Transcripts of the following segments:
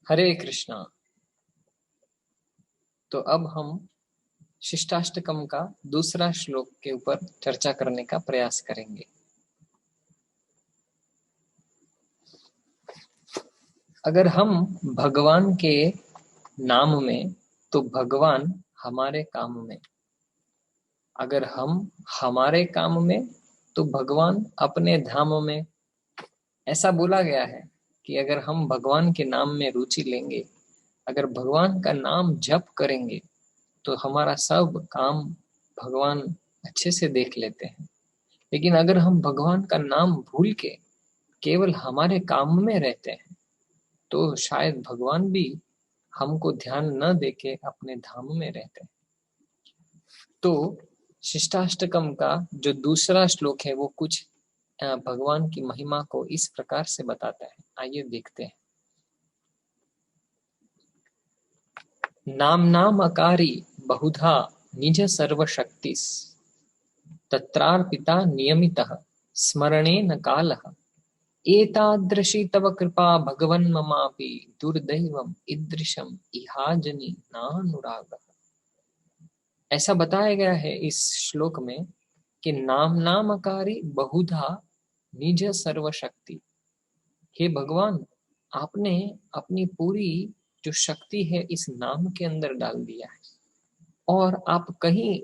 हरे कृष्णा। तो अब हम शिष्टाष्टकम का दूसरा श्लोक के ऊपर चर्चा करने का प्रयास करेंगे। अगर हम भगवान के नाम में, तो भगवान हमारे काम में। अगर हम हमारे काम में, तो भगवान अपने धाम में। ऐसा बोला गया है कि अगर हम भगवान के नाम में रुचि लेंगे, अगर भगवान का नाम जप करेंगे, तो हमारा सब काम भगवान अच्छे से देख लेते हैं। लेकिन अगर हम भगवान का नाम भूल के केवल हमारे काम में रहते हैं, तो शायद भगवान भी हमको ध्यान न देके अपने धाम में रहते हैं। तो शिष्टाष्टकम का जो दूसरा श्लोक है वो कुछ भगवान की महिमा को इस प्रकार से बताता है। आइए देखते हैं। नाम नाम अकारी बहुधा निज सर्वशक्तिस् तत्रार्पिता नियमितः स्मरणेन कालः एतादृशी तव कृपा भगवन् ममापि दुर्दैवम् ईदृशम् इहाजनि नानुरागः। ऐसा बताया गया है इस श्लोक में कि नाम नामकारी बहुधा निज सर्वशक्ति। हे भगवान, आपने अपनी पूरी जो शक्ति है इस नाम के अंदर डाल दिया है। और आप कहीं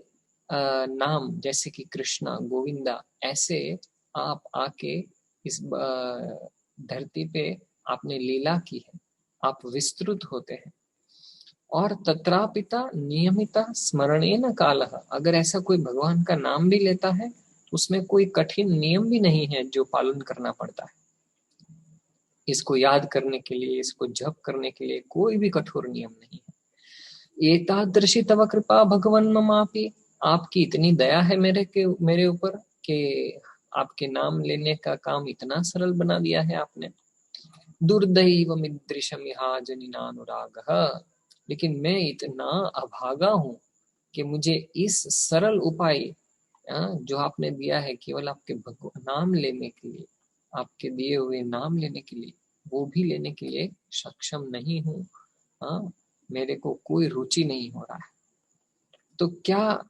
नाम जैसे कि कृष्णा, गोविंदा, ऐसे आप आके इस धरती पे आपने लीला की है। आप विस्तृत होते हैं। और तत्रापिता नियमिता स्मरणेन कालः। अगर ऐसा कोई भगवान का नाम भी लेता है, उसमें कोई कठिन नियम भी नहीं है जो पालन करना पड़ता है। इसको याद करने के लिए, इसको जप करने के लिए कोई भी कठोर नियम नहीं है। एतादृशी तव कृपा भगवन् ममापि। आपकी इतनी दया है मेरे ऊपर कि आपके नाम लेने का काम इतना सरल बना दिया है आपने। दुर्दैवमिदृशमिहा जनिनानुरागः। लेकिन मैं इतना अभागा हूँ कि मुझे इस सरल उपाय जो आपने दिया है केवल आपके नाम लेने के लिए, आपके दिए हुए नाम लेने के लिए, वो भी लेने के लिए सक्षम नहीं हूँ। मेरे को कोई रुचि नहीं हो रहा है। तो क्या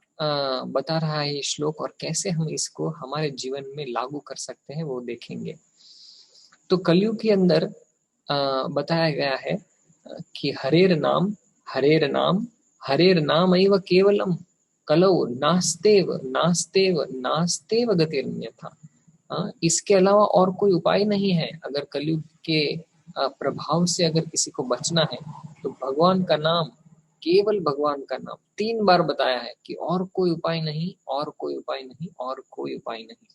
बता रहा है ये श्लोक और कैसे हम इसको हमारे जीवन में लागू कर सकते हैं वो देखेंगे। तो कलयुग के अंदर बताया गया है कि हरेर नाम हरेर नाम एव केवलम कलौ नास्तेव नास्तेव नास्तेव गतिरन्यथा। इसके अलावा और कोई उपाय नहीं है। अगर कलयुग के प्रभाव से अगर किसी को बचना है, तो भगवान का नाम, केवल भगवान का नाम 3 बार बताया है कि और कोई उपाय नहीं, और कोई उपाय नहीं, और कोई उपाय नहीं।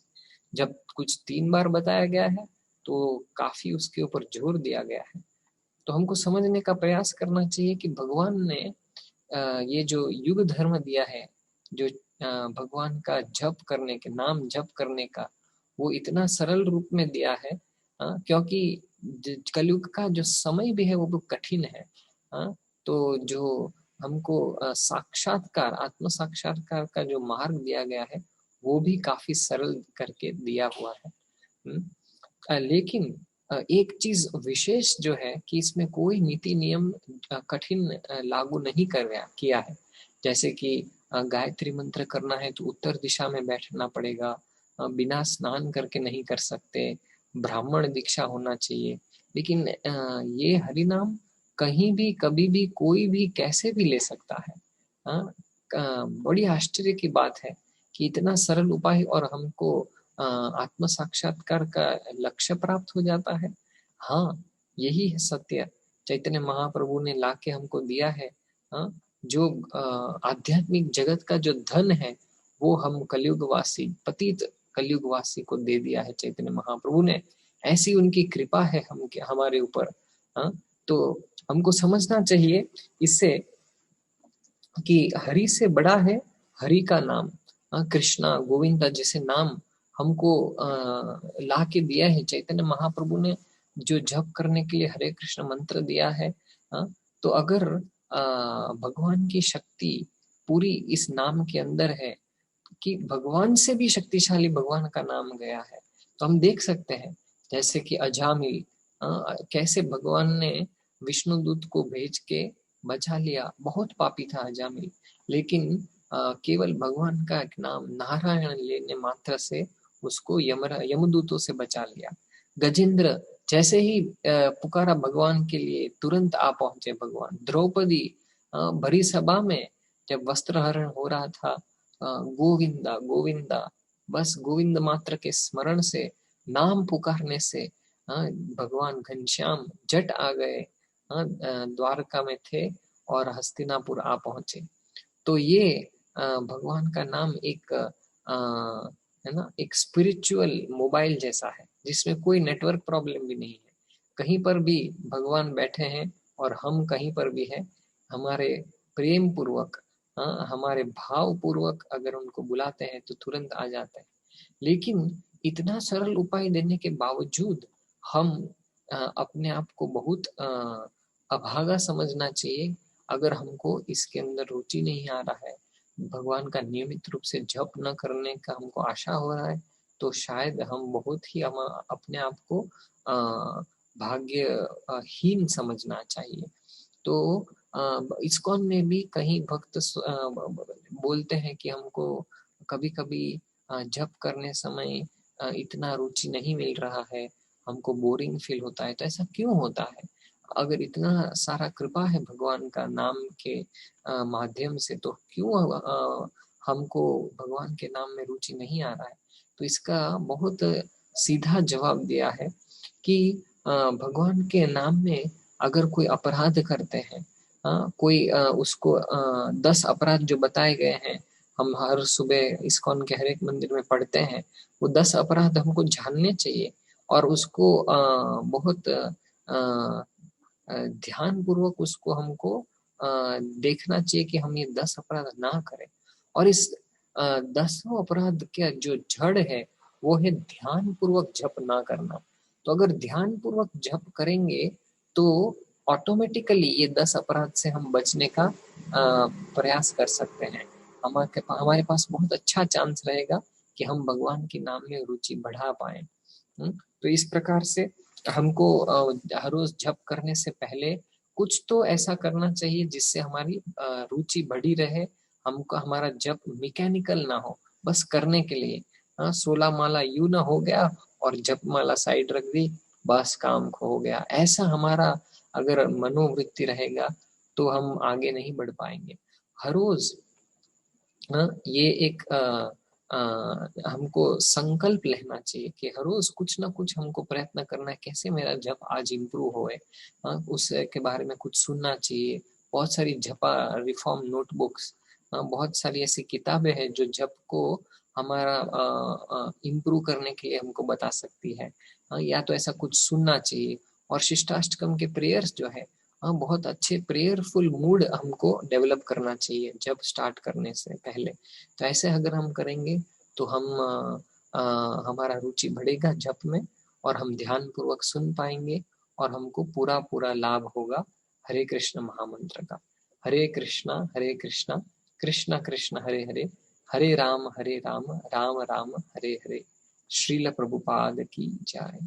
जब कुछ 3 बार बताया गया है तो काफी उसके ऊपर जोर दिया गया है। तो हमको समझने का प्रयास करना चाहिए कि भगवान ने ये जो युग धर्म दिया है, जो भगवान का जप करने के, नाम जप करने का, वो इतना सरल रूप में दिया है। क्योंकि कलयुग का जो समय भी है वो भी कठिन है। तो जो हमको साक्षात्कार, आत्म साक्षात्कार का जो मार्ग दिया गया है वो भी काफी सरल करके दिया हुआ है। लेकिन एक चीज विशेष जो है कि इसमें कोई नीति नियम कठिन लागू नहीं किया है। जैसे कि गायत्री मंत्र करना है तो उत्तर दिशा में बैठना पड़ेगा, बिना स्नान करके नहीं कर सकते, ब्राह्मण दीक्षा होना चाहिए। लेकिन ये हरि नाम कहीं भी, कभी भी, कोई भी, कैसे भी ले सकता है। बड़ी आश्चर्य की बात है कि इतना सरल उपाय और हमको आत्म साक्षात्कार का लक्ष्य प्राप्त हो जाता है। हाँ, यही है सत्य। चैतन्य महाप्रभु ने लाके हमको दिया है। जो आध्यात्मिक जगत का जो धन है वो हम कलयुगवासी, पतित कलयुगवासी को दे दिया है चैतन्य महाप्रभु ने। ऐसी उनकी कृपा है हमारे ऊपर। तो हमको समझना चाहिए इससे कि हरि से बड़ा है हरि का नाम। कृष्णा, गोविंदा जैसे नाम हमको ला के दिया है चैतन्य महाप्रभु ने। जो जप करने के लिए हरे कृष्ण मंत्र दिया है, तो अगर भगवान की शक्ति पूरी इस नाम के अंदर है, कि भगवान से भी शक्तिशाली भगवान का नाम गया है, तो हम देख सकते हैं जैसे कि अजामिल, कैसे भगवान ने विष्णुदूत को भेज के बचा लिया। बहुत पापी था अजामिल, लेकिन केवल भगवान का एक नाम नारायण लेने मात्र से उसको यमदूतों से बचा लिया। गजेंद्र जैसे ही पुकारा भगवान के लिए, तुरंत आ पहुंचे भगवान। द्रौपदी भरी सभा में जब वस्त्रहरण हो रहा था, गोविंदा गोविंदा, बस गोविंद मात्र के स्मरण से, नाम पुकारने से भगवान घनश्याम जट आ गए, द्वारका में थे और हस्तिनापुर आ पहुंचे। तो ये भगवान का नाम एक है ना, एक स्पिरिचुअल मोबाइल जैसा है, जिसमें कोई नेटवर्क प्रॉब्लम भी नहीं है। कहीं पर भी भगवान बैठे हैं और हम कहीं पर भी है, हमारे प्रेम पूर्वक, हमारे भाव पूर्वक अगर उनको बुलाते हैं तो तुरंत आ जाते हैं। लेकिन इतना सरल उपाय देने के बावजूद हम अपने आप को बहुत अभागा समझना चाहिए। अगर हमको इसके अंदर रुचि नहीं आ रहा है, भगवान का नियमित रूप से जप न करने का हमको आशा हो रहा है, तो शायद हम बहुत ही हम अपने आप को भाग्यहीन समझना चाहिए। तो इस्कॉन में भी कहीं भक्त बोलते हैं कि हमको कभी कभी जप करने समय इतना रुचि नहीं मिल रहा है, हमको बोरिंग फील होता है। तो ऐसा क्यों होता है? अगर इतना सारा कृपा है भगवान का नाम के माध्यम से, तो क्यों हमको भगवान के नाम में रुचि नहीं आ रहा है? तो इसका बहुत सीधा जवाब दिया है कि भगवान के नाम में अगर कोई अपराध करते हैं, कोई उसको 10 अपराध जो बताए गए हैं, हम हर सुबह इस्कॉन के हर एक मंदिर में पढ़ते हैं, वो 10 अपराध हमको जानने चाहिए और उसको बहुत ध्यान पूर्वक उसको हमको देखना चाहिए कि हम ये 10 अपराध ना करें। और इस 10वां अपराध का जो जड़ है वो है ध्यान पूर्वक जप ना करना। तो अगर ध्यान पूर्वक जप करेंगे तो ऑटोमेटिकली ये 10 अपराध से हम बचने का प्रयास कर सकते हैं। हमारे पास बहुत अच्छा चांस रहेगा कि हम भगवान के नाम में रुचि बढ़ा पाए। तो इस प्रकार से हमको हर रोज जप करने से पहले कुछ तो ऐसा करना चाहिए जिससे हमारी रुचि बढ़ी रहे। हमको हमारा जप मैकेनिकल ना हो, बस करने के लिए। 16 माला यू ना हो गया और जप माला साइड रख दी, बस काम हो गया। ऐसा हमारा अगर मनोवृत्ति रहेगा तो हम आगे नहीं बढ़ पाएंगे। हर रोज ये एक हमको संकल्प लेना चाहिए कि हर रोज कुछ ना कुछ हमको प्रयत्न करना है, कैसे मेरा जप आज इम्प्रूव होए। उसके बारे में कुछ सुनना चाहिए। बहुत सारी जपा रिफॉर्म नोटबुक्स, बहुत सारी ऐसी किताबें हैं जो जप को हमारा इम्प्रूव करने के लिए हमको बता सकती है। या तो ऐसा कुछ सुनना चाहिए। और शिष्टाष्टकम के प्रेयर्स जो है, बहुत अच्छे प्रेयरफुल मूड हमको डेवलप करना चाहिए जब स्टार्ट करने से पहले। तो ऐसे अगर हम करेंगे तो हम हमारा रुचि बढ़ेगा जप में, और हम ध्यान पूर्वक सुन पाएंगे और हमको पूरा पूरा लाभ होगा हरे कृष्ण महामंत्र का। हरे कृष्णा कृष्ण कृष्ण हरे हरे, हरे राम राम राम हरे हरे। श्रील प्रभुपाद की जय।